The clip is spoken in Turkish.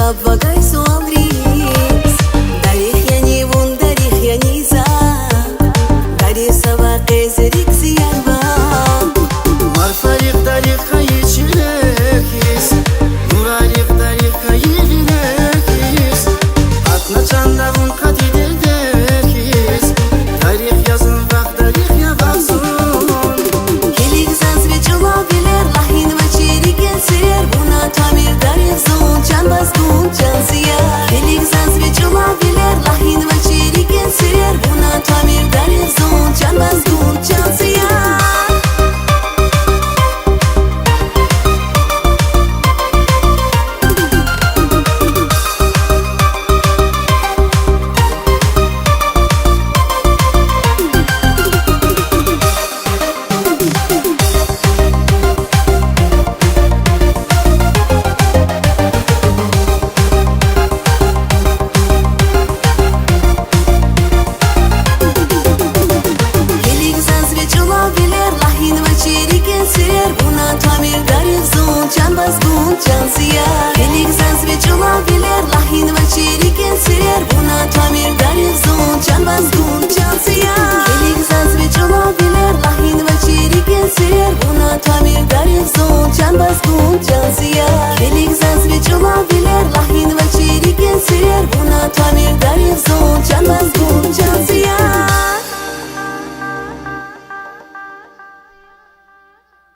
شاب وگای سوال ریز دریخ یعنی وون دریخ یعنی زن دری سواق زریک زیار با مرفریق دریخ خیلی چیلکیز نوراریق دریخ خیلی لکیز حتما چند وون قدیده دکیز دریخ yazın vakt dariq yavaşsun Helik zans ve çolabilir lahin ve çerik gelser buna tamir dariq zon can bazgun can ziyar Helik zans ve çolabilir lahin ve çerik gelser buna tamir dariq zon can bazgun can ziyar Can bazgun can ziyar Helik zans ve çolabilir lahin ve çerik gelser buna tamir dariq zon can bazgun can ziyar Helik zans ve çolabilir lahin ve çerik gelser buna tamir